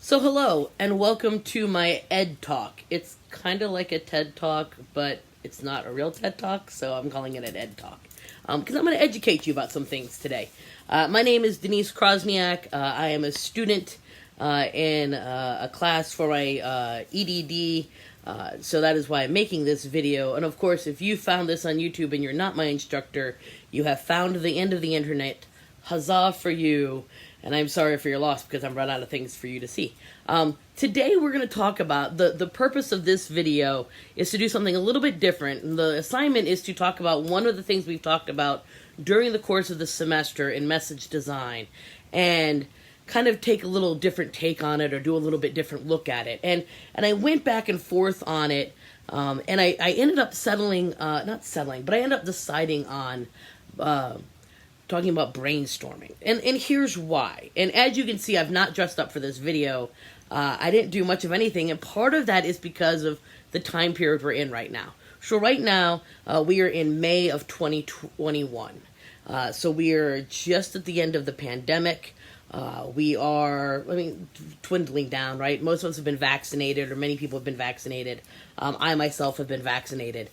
So hello and welcome to my Ed Talk. It's kind of like a TED Talk, but it's not a real TED Talk, so I'm calling it an Ed Talk. Because I'm going to educate you about some things today. My name is Denise Krosniak. I am a student in a class for my EDD, so that is why I'm making this video. And of course, if you found this on YouTube and you're not my instructor, you have found the end of the internet. Huzzah for you. And I'm sorry for your loss because I'm run out of things for you to see. Today we're going to talk about, the purpose of this video is to do something a little bit different. And the assignment is to talk about one of the things we've talked about during the course of the semester in message design. And kind of take a little different take on it or do a little bit different look at it. And I went back and forth on it. And I ended up not settling, but I ended up deciding on talking about brainstorming. And here's why. And as you can see, I've not dressed up for this video. I didn't do much of anything. And part of that is because of the time period we're in right now. So right now, we are in May of 2021. So we are just at the end of the pandemic. We are, dwindling down, right? Most of us have been vaccinated, or many people have been vaccinated. I myself have been vaccinated.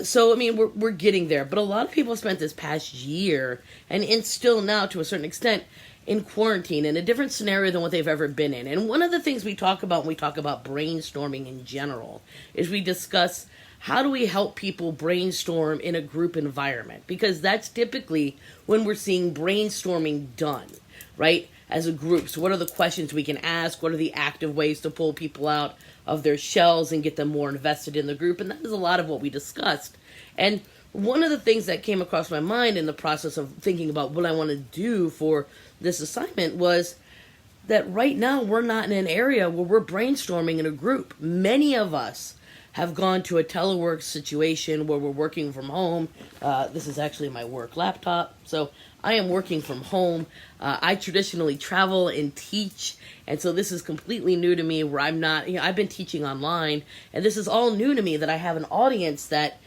So we're getting there. But a lot of people spent this past year, and still now to a certain extent, in quarantine, in a different scenario than what they've ever been in. And one of the things we talk about when we talk about brainstorming in general is we discuss how do we help people brainstorm in a group environment? Because that's typically when we're seeing brainstorming done, right? As a group. So what are the questions we can ask? What are the active ways to pull people out of their shells and get them more invested in the group? And that is a lot of what we discussed. And one of the things that came across my mind in the process of thinking about what I want to do for this assignment was that right now we're not in an area where we're brainstorming in a group. Many of us have gone to a telework situation where we're working from home. This is actually my work laptop. So I am working from home. I traditionally travel and teach. And so this is completely new to me where I'm not, I've been teaching online. And this is all new to me that I have an audience that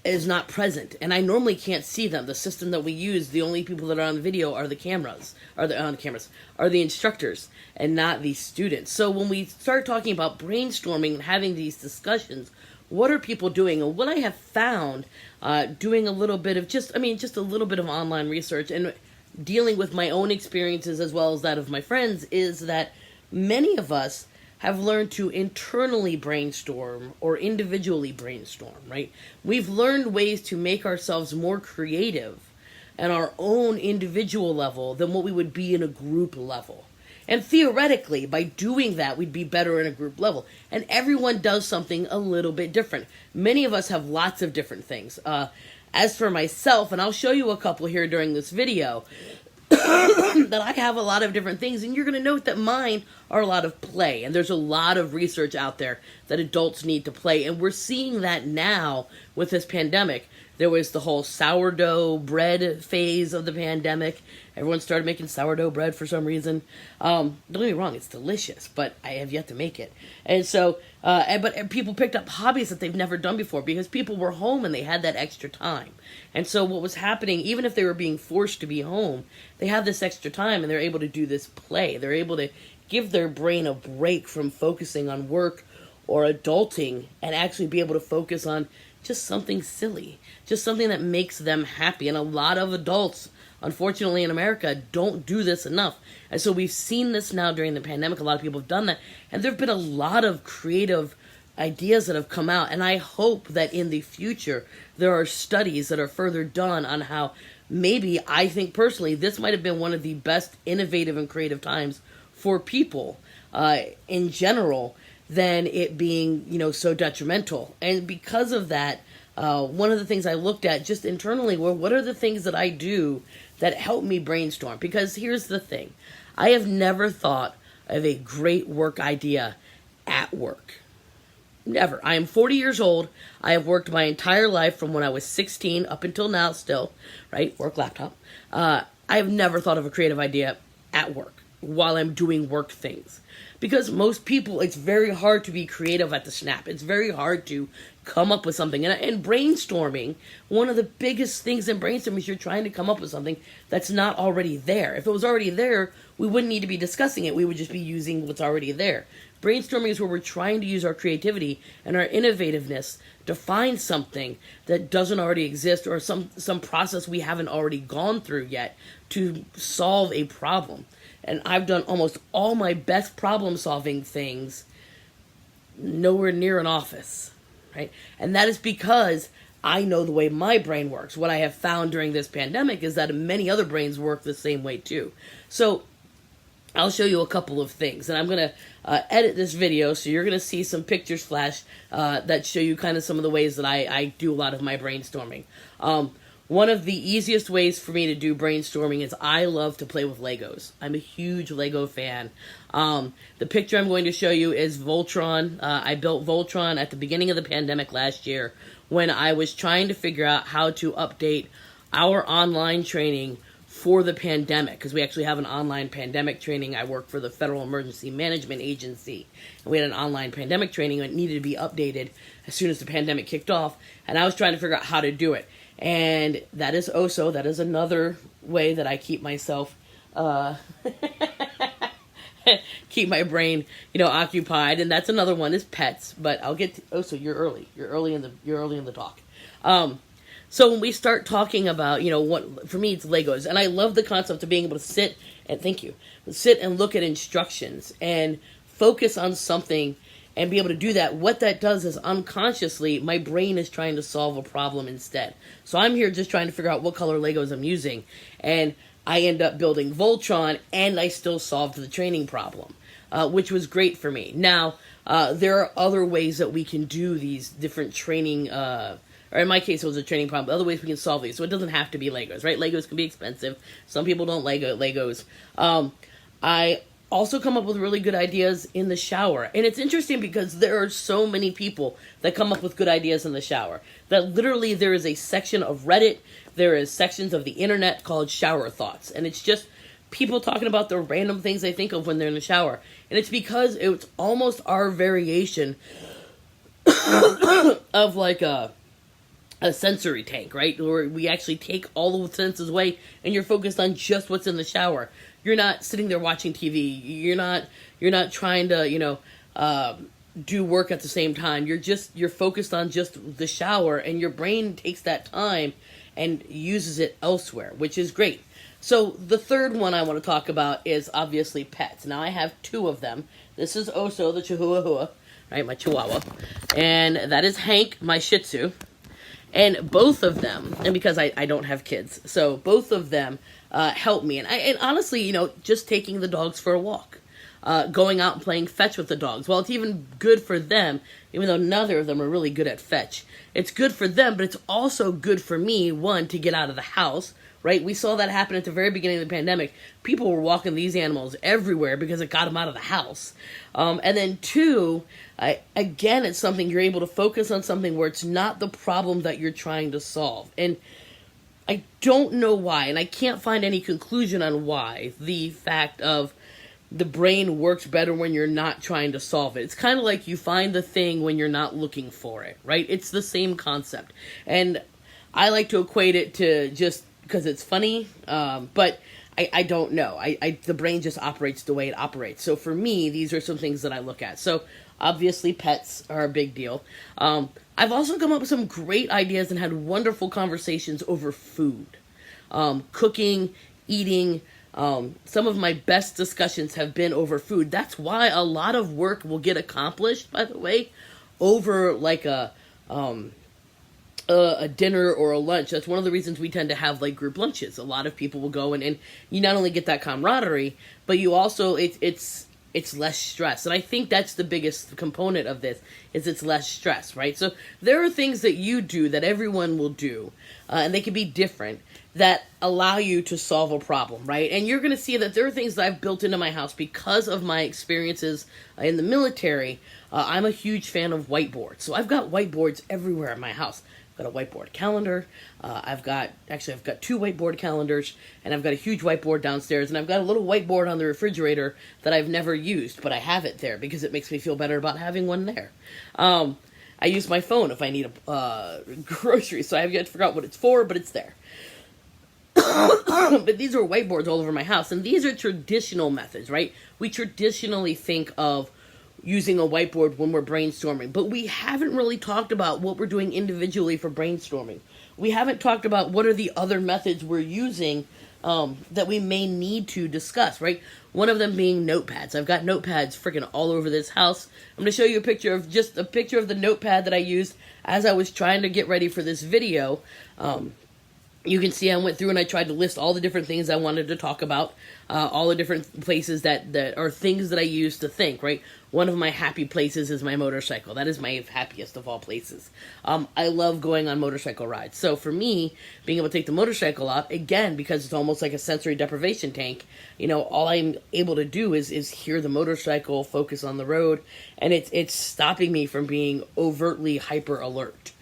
is not present. And I normally can't see them. The system that we use, the only people that are on the video are the cameras, are the instructors and not the students. So when we start talking about brainstorming and having these discussions, what are people doing? And what I have found doing a little bit of just a little bit of online research and dealing with my own experiences as well as that of my friends is that many of us have learned to internally brainstorm or individually brainstorm, right? We've learned ways to make ourselves more creative at our own individual level than what we would be in a group level. And theoretically, by doing that, we'd be better in a group level. And everyone does something a little bit different. Many of us have lots of different things. As for myself, and I'll show you a couple here during this video, that I have a lot of different things, and you're going to note that mine are a lot of play, and there's a lot of research out there that adults need to play, and we're seeing that now with this pandemic. There was the whole sourdough bread phase of the pandemic. Everyone started making sourdough bread for some reason. Don't get me wrong, it's delicious, but I have yet to make it. And so, but people picked up hobbies that they've never done before because people were home and they had that extra time. And so what was happening, even if they were being forced to be home, they have this extra time and they're able to do this play. They're able to give their brain a break from focusing on work or adulting and actually be able to focus on just something silly, just something that makes them happy. And a lot of adults, unfortunately in America, don't do this enough. And so we've seen this now during the pandemic. A lot of people have done that. And there have been a lot of creative ideas that have come out. And I hope that in the future, there are studies that are further done on how maybe, I think personally, this might have been one of the best innovative and creative times for people in general, than it being, so detrimental. And because of that, one of the things I looked at just internally were what are the things that I do that help me brainstorm? Because here's the thing. I have never thought of a great work idea at work. Never. I am 40 years old. I have worked my entire life from when I was 16 up until now still, right? Work laptop. I have never thought of a creative idea at work while I'm doing work things. Because most people, it's very hard to be creative at the snap. It's very hard to come up with something. And brainstorming, one of the biggest things in brainstorming is you're trying to come up with something that's not already there. If it was already there, we wouldn't need to be discussing it. We would just be using what's already there. Brainstorming is where we're trying to use our creativity and our innovativeness to find something that doesn't already exist, or some process we haven't already gone through yet to solve a problem. And I've done almost all my best problem solving things nowhere near an office, right? And that is because I know the way my brain works. What I have found during this pandemic is that many other brains work the same way too. So I'll show you a couple of things, and I'm going to edit this video, so you're going to see some pictures flash that show you kind of some of the ways that I do a lot of my brainstorming. One of the easiest ways for me to do brainstorming is I love to play with Legos. I'm a huge Lego fan. The picture I'm going to show you is Voltron. I built Voltron at the beginning of the pandemic last year when I was trying to figure out how to update our online training for the pandemic, because we actually have an online pandemic training. I work for the Federal Emergency Management Agency, and we had an online pandemic training that needed to be updated as soon as the pandemic kicked off, and I was trying to figure out how to do it. And that is that is another way that I keep myself keep my brain, occupied. And that's another one is pets, but I'll get to, you're early in the talk. So when we start talking about, what for me it's Legos, and I love the concept of being able to sit and look at instructions and focus on something and be able to do that. What that does is unconsciously my brain is trying to solve a problem instead. So I'm here just trying to figure out what color Legos I'm using, and I end up building Voltron, and I still solved the training problem, which was great for me. Now, there are other ways that we can do these different training, or in my case, it was a training problem. Other ways we can solve these. So it doesn't have to be Legos, right? Legos can be expensive. Some people don't like Legos. I also come up with really good ideas in the shower. And it's interesting because there are so many people that come up with good ideas in the shower. That literally there is a section of Reddit, there is sections of the internet called shower thoughts. And it's just people talking about the random things they think of when they're in the shower. And it's because it's almost our variation of like a sensory tank, right? Where we actually take all the senses away and you're focused on just what's in the shower. You're not sitting there watching TV. You're not trying to, do work at the same time. You're focused on just the shower, and your brain takes that time and uses it elsewhere, which is great. So the third one I want to talk about is obviously pets. Now I have two of them. This is Oso, the Chihuahua, right? My Chihuahua. And that is Hank, my Shih Tzu. And both of them, and because I don't have kids, so both of them help me. And honestly, just taking the dogs for a walk, going out and playing fetch with the dogs. Well, it's even good for them, even though neither of them are really good at fetch. It's good for them, but it's also good for me, one, to get out of the house, right? We saw that happen at the very beginning of the pandemic. People were walking these animals everywhere because it got them out of the house. And then two, again, it's something you're able to focus on something where it's not the problem that you're trying to solve. And I don't know why, and I can't find any conclusion on why the fact of the brain works better when you're not trying to solve it. It's kind of like you find the thing when you're not looking for it, right? It's the same concept. And I like to equate it to just because it's funny, but I don't know. The brain just operates the way it operates. So for me, these are some things that I look at. So obviously pets are a big deal. I've also come up with some great ideas and had wonderful conversations over food. Cooking, eating. Some of my best discussions have been over food. That's why a lot of work will get accomplished, by the way, over like a dinner or a lunch. That's one of the reasons we tend to have like group lunches. A lot of people will go and you not only get that camaraderie, but you also, it's less stress. And I think that's the biggest component of this, is it's less stress, right? So there are things that you do that everyone will do, and they can be different, that allow you to solve a problem, right? And you're going to see that there are things that I've built into my house because of my experiences in the military. I'm a huge fan of whiteboards. So I've got whiteboards everywhere in my house. I've got a whiteboard calendar. I've got two whiteboard calendars, and I've got a huge whiteboard downstairs, and I've got a little whiteboard on the refrigerator that I've never used, but I have it there because it makes me feel better about having one there. I use my phone if I need a grocery, so I have yet to figure out what it's for, but it's there. But these are whiteboards all over my house, and these are traditional methods, right? We traditionally think of using a whiteboard when we're brainstorming, but we haven't really talked about what we're doing individually for brainstorming. We haven't talked about what are the other methods we're using that we may need to discuss, right? One of them being notepads. I've got notepads freaking all over this house. I'm going to show you a picture of the notepad that I used as I was trying to get ready for this video. You can see I went through and I tried to list all the different things I wanted to talk about, all the different places that are things that I use to think, right? One of my happy places is my motorcycle. That is my happiest of all places. I love going on motorcycle rides. So for me, being able to take the motorcycle out, again, because it's almost like a sensory deprivation tank, all I'm able to do is hear the motorcycle, focus on the road, and it's stopping me from being overtly hyper alert.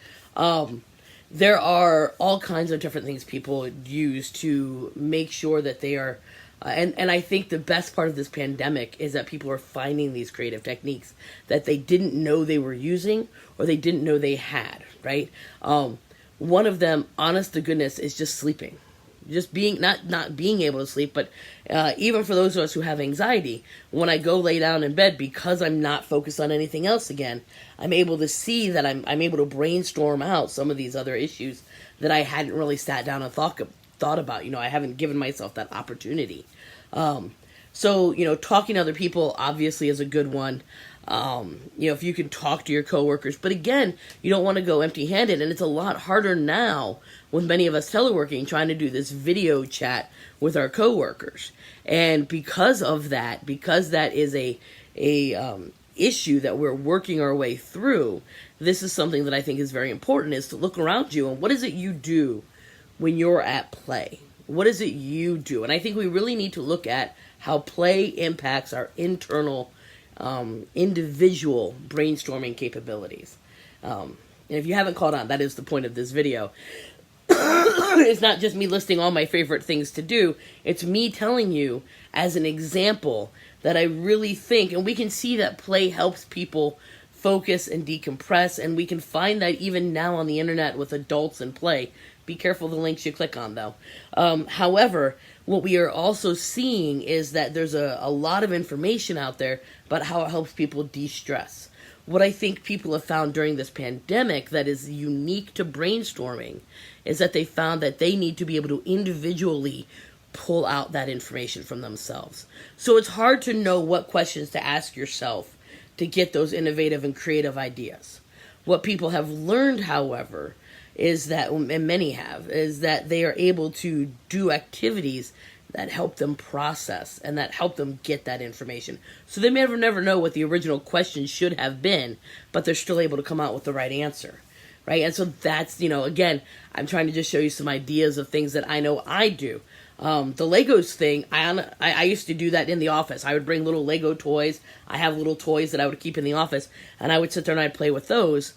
There are all kinds of different things people use to make sure that they are, and I think the best part of this pandemic is that people are finding these creative techniques that they didn't know they were using or they didn't know they had, right? One of them, honest to goodness, is just sleeping. Just being, not being able to sleep, but even for those of us who have anxiety, when I go lay down in bed, because I'm not focused on anything else again, I'm able to see that I'm able to brainstorm out some of these other issues that I hadn't really sat down and thought about. I haven't given myself that opportunity. So, talking to other people obviously is a good one. If you can talk to your coworkers, but again, you don't want to go empty-handed, and it's a lot harder now with many of us teleworking, trying to do this video chat with our coworkers. And because that is a issue that we're working our way through, this is something that I think is very important, is to look around you and what is it you do when you're at play? What is it you do? And I think we really need to look at how play impacts our internal individual brainstorming capabilities. And if you haven't caught on, that is the point of this video. It's not just me listing all my favorite things to do. It's me telling you as an example that I really think, and we can see that play helps people focus and decompress, and we can find that even now on the internet with adults and play. Be careful the links you click on, though. However, what we are also seeing is that there's a lot of information out there about how it helps people de-stress. What I think people have found during this pandemic that is unique to brainstorming is that they found that they need to be able to individually pull out that information from themselves. So it's hard to know what questions to ask yourself to get those innovative and creative ideas. What people have learned, however, is that, and many have, is that they are able to do activities that help them process and that help them get that information. So they may never know what the original question should have been, but they're still able to come out with the right answer, right? And so that's, again, I'm trying to just show you some ideas of things that I know I do. The Legos thing, I used to do that in the office. I would bring little Lego toys. I have little toys that I would keep in the office, and I would sit there and I'd play with those,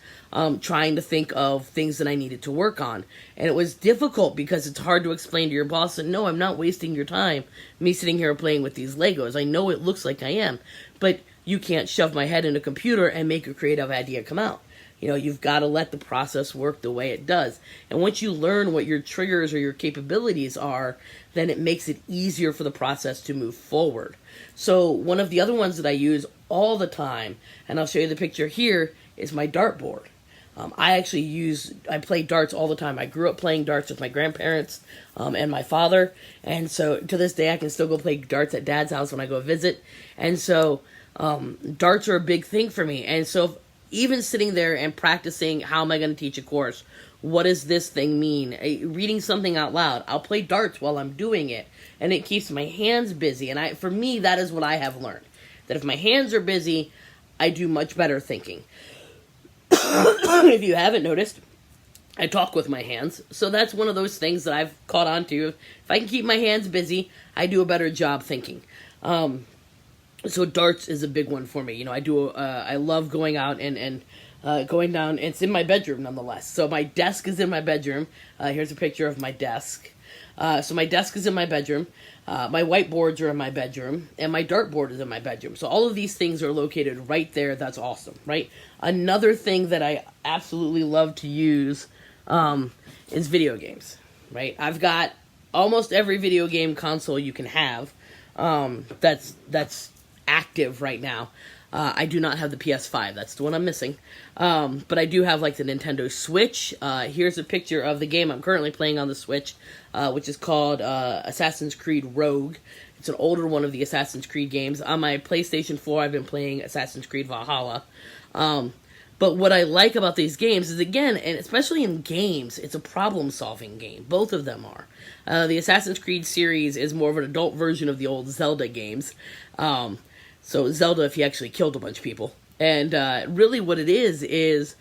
trying to think of things that I needed to work on. And it was difficult because it's hard to explain to your boss that, no, I'm not wasting your time, me sitting here playing with these Legos. I know it looks like I am, but you can't shove my head in a computer and make a creative idea come out. You've got to let the process work the way it does. And once you learn what your triggers or your capabilities are, then it makes it easier for the process to move forward. So one of the other ones that I use all the time, and I'll show you the picture here, is my dartboard. I play darts all the time. I grew up playing darts with my grandparents and my father. And so to this day, I can still go play darts at Dad's house when I go visit. And so darts are a big thing for me. And so even sitting there and practicing, how am I going to teach a course? What does this thing mean? Reading something out loud. I'll play darts while I'm doing it, and it keeps my hands busy. And for me, that is what I have learned. That if my hands are busy, I do much better thinking. If you haven't noticed, I talk with my hands. So that's one of those things that I've caught on to. If I can keep my hands busy, I do a better job thinking. So darts is a big one for me. I love going out and going down. It's in my bedroom nonetheless. So my desk is in my bedroom. Here's a picture of my desk. So my desk is in my bedroom. My whiteboards are in my bedroom, and my dartboard is in my bedroom. So all of these things are located right there. That's awesome, right? Another thing that I absolutely love to use is video games, right? I've got almost every video game console you can have that's active right now. I do not have the PS5. That's the one I'm missing. But I do have like the Nintendo Switch. Here's a picture of the game I'm currently playing on the Switch, which is called Assassin's Creed Rogue. It's an older one of the Assassin's Creed games. On my PlayStation 4, I've been playing Assassin's Creed Valhalla. But what I like about these games is, again, and especially in games, it's a problem-solving game. Both of them are. The Assassin's Creed series is more of an adult version of the old Zelda games. So Zelda, if you actually killed a bunch of people. And really what it is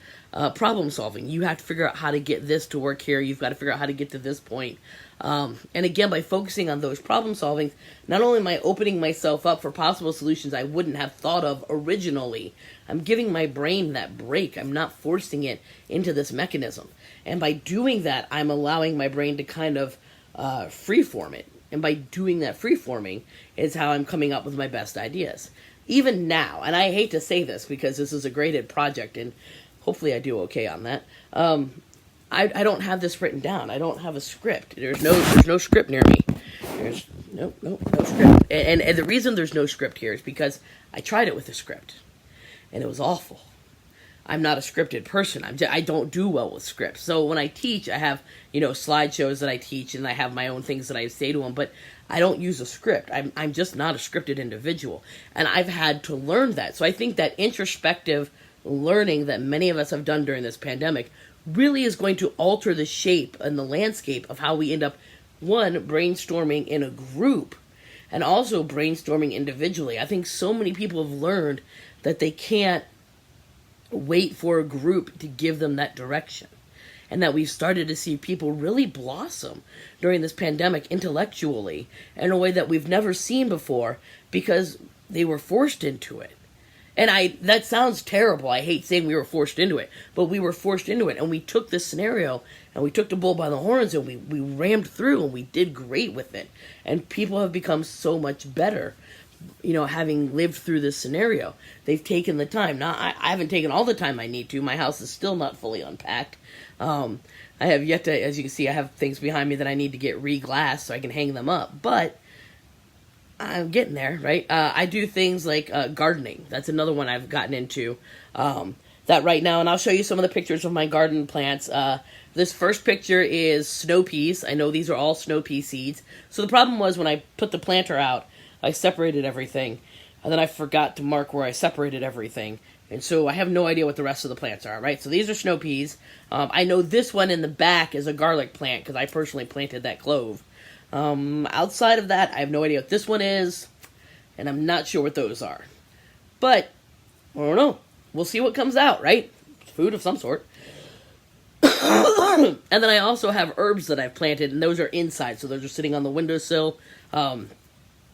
problem solving. You have to figure out how to get this to work here. You've got to figure out how to get to this point. And again, by focusing on those problem solving, not only am I opening myself up for possible solutions I wouldn't have thought of originally, I'm giving my brain that break. I'm not forcing it into this mechanism. And by doing that, I'm allowing my brain to kind of freeform it. And by doing that freeforming is how I'm coming up with my best ideas. Even now, and I hate to say this because this is a graded project, and hopefully I do okay on that. I don't have this written down. I don't have a script. There's no script near me. There's no script. And the reason there's no script here is because I tried it with a script, and it was awful. I'm not a scripted person. I don't do well with scripts. So when I teach, I have, slideshows that I teach, and I have my own things that I say to them, but I don't use a script. I'm just not a scripted individual. And I've had to learn that. So I think that introspective learning that many of us have done during this pandemic really is going to alter the shape and the landscape of how we end up, one, brainstorming in a group, and also brainstorming individually. I think so many people have learned that they can't wait for a group to give them that direction. And that we've started to see people really blossom during this pandemic intellectually in a way that we've never seen before because they were forced into it. And that sounds terrible. I hate saying we were forced into it, but we were forced into it. And we took this scenario and we took the bull by the horns and we rammed through and we did great with it. And people have become so much better, having lived through this scenario. They've taken the time. Now, I haven't taken all the time I need to. My house is still not fully unpacked. I have yet to, as you can see, I have things behind me that I need to get re-glassed so I can hang them up. But I'm getting there, right? I do things like gardening. That's another one I've gotten into. That right now, and I'll show you some of the pictures of my garden plants. This first picture is snow peas. I know these are all snow pea seeds. So the problem was when I put the planter out, I separated everything, and then I forgot to mark where I separated everything. And so I have no idea what the rest of the plants are, right? So these are snow peas. I know this one in the back is a garlic plant because I personally planted that clove. Outside of that, I have no idea what this one is, and I'm not sure what those are. But, I don't know. We'll see what comes out, right? Food of some sort. And then I also have herbs that I've planted, and those are inside, so those are sitting on the windowsill.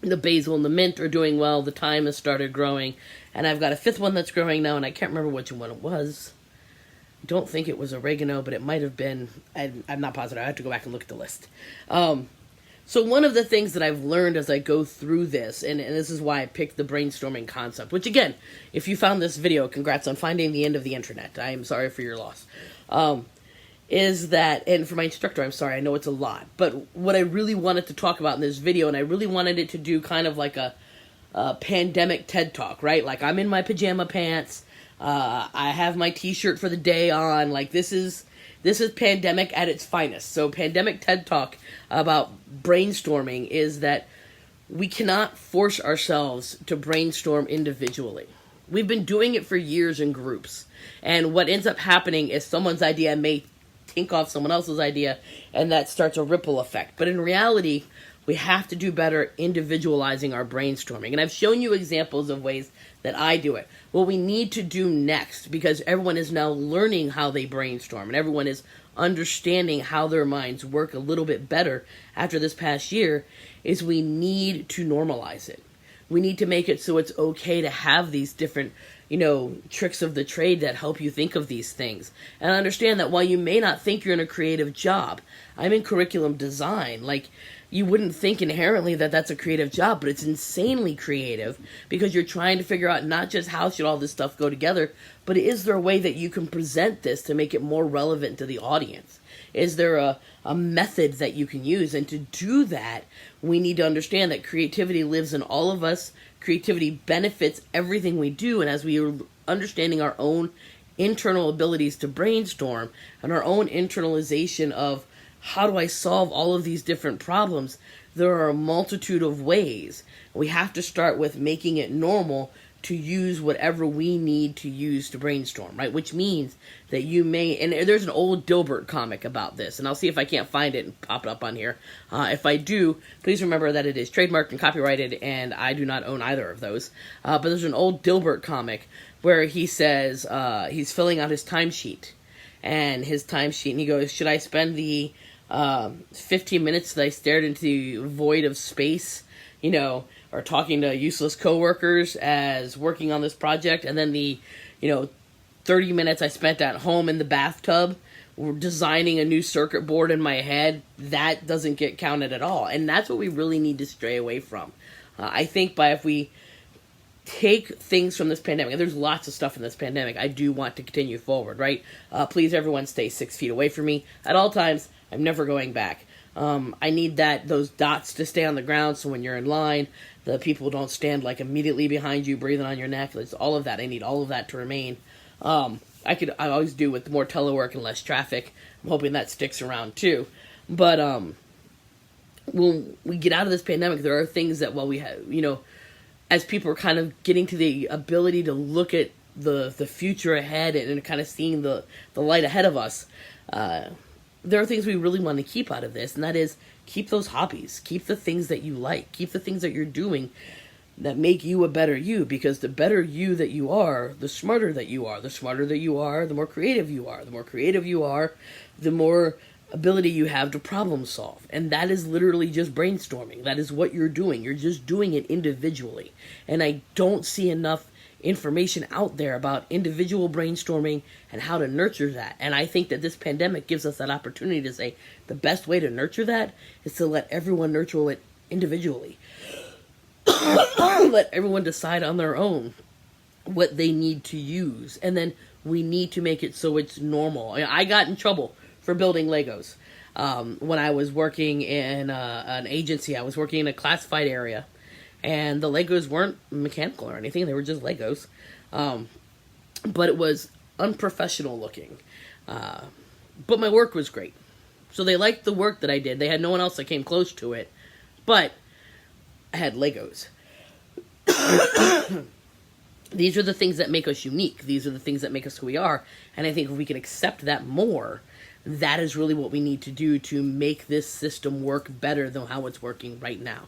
The basil and the mint are doing well. The thyme has started growing. And I've got a fifth one that's growing now, and I can't remember which one it was. I don't think it was oregano, but it might have been. I'm not positive. I have to go back and look at the list. So one of the things that I've learned as I go through this, and this is why I picked the brainstorming concept, which again, if you found this video, congrats on finding the end of the internet. I am sorry for your loss. Is that, and for my instructor, I'm sorry, I know it's a lot, but what I really wanted to talk about in this video, and I really wanted it to do kind of like a pandemic TED Talk, right? Like, I'm in my pajama pants, I have my t-shirt for the day on, like, this is pandemic at its finest. So pandemic TED Talk about brainstorming is that we cannot force ourselves to brainstorm individually. We've been doing it for years in groups, and what ends up happening is someone's idea may tink off someone else's idea, and that starts a ripple effect. But in reality, we have to do better individualizing our brainstorming. And I've shown you examples of ways that I do it. What we need to do next, because everyone is now learning how they brainstorm, and everyone is understanding how their minds work a little bit better after this past year, is we need to normalize it. We need to make it so it's okay to have these different tricks of the trade that help you think of these things. And understand that while you may not think you're in a creative job, I'm in curriculum design. Like, you wouldn't think inherently that that's a creative job, but it's insanely creative because you're trying to figure out not just how should all this stuff go together, but is there a way that you can present this to make it more relevant to the audience? Is there a method that you can use? And to do that, we need to understand that creativity lives in all of us. Creativity benefits everything we do, and as we are understanding our own internal abilities to brainstorm and our own internalization of how do I solve all of these different problems, there are a multitude of ways. We have to start with making it normal to use whatever we need to use to brainstorm, right? Which means that you may, and there's an old Dilbert comic about this, and I'll see if I can't find it and pop it up on here. If I do, please remember that it is trademarked and copyrighted, and I do not own either of those. But there's an old Dilbert comic where he says he's filling out his timesheet, and he goes, should I spend the 15 minutes that I stared into the void of space, or talking to useless coworkers as working on this project, and then the, 30 minutes I spent at home in the bathtub designing a new circuit board in my head, that doesn't get counted at all. And that's what we really need to stray away from. I think if we take things from this pandemic, and there's lots of stuff in this pandemic, I do want to continue forward, right? Please, everyone, stay 6 feet away from me at all times. I'm never going back. I need those dots to stay on the ground so when you're in line, the people don't stand like immediately behind you, breathing on your neck. It's all of that. I need all of that to remain. I always do with more telework and less traffic. I'm hoping that sticks around too. But when we get out of this pandemic, there are things that while we have, as people are kind of getting to the ability to look at the future ahead and kind of seeing the light ahead of us, there are things we really want to keep out of this, and that is keep those hobbies, keep the things that you like, keep the things that you're doing that make you a better you, because the better you that you are, the smarter that you are. The smarter that you are, the more creative you are. The more creative you are, the more ability you have to problem solve. And that is literally just brainstorming. That is what you're doing. You're just doing it individually. And I don't see enough information out there about individual brainstorming and how to nurture that. And I think that this pandemic gives us that opportunity to say the best way to nurture that is to let everyone nurture it individually. Let everyone decide on their own what they need to use. And then we need to make it so it's normal. I got in trouble for building Legos. When I was working in an agency, I was working in a classified area. And the Legos weren't mechanical or anything. They were just Legos. But it was unprofessional looking. But my work was great. So they liked the work that I did. They had no one else that came close to it. But I had Legos. These are the things that make us unique. These are the things that make us who we are. And I think if we can accept that more, that is really what we need to do to make this system work better than how it's working right now.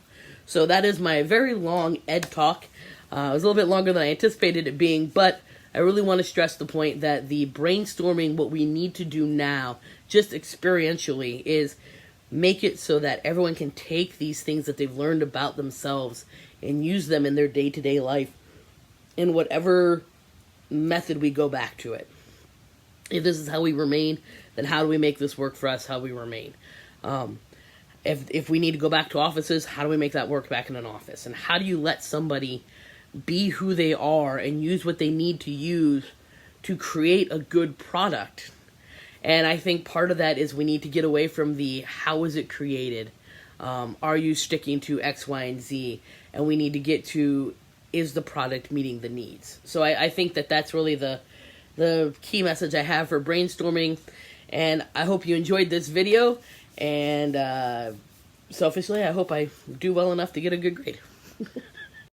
So that is my very long ed talk. It was a little bit longer than I anticipated it being, but I really want to stress the point that the brainstorming, what we need to do now, just experientially, is make it so that everyone can take these things that they've learned about themselves and use them in their day-to-day life in whatever method we go back to it. If this is how we remain, then how do we make this work for us, how we remain? If we need to go back to offices, how do we make that work back in an office? And how do you let somebody be who they are and use what they need to use to create a good product? And I think part of that is we need to get away from the how is it created? Are you sticking to X, Y, and Z? And we need to get to, is the product meeting the needs? So I think that that's really the key message I have for brainstorming. And I hope you enjoyed this video. And selfishly, I hope I do well enough to get a good grade.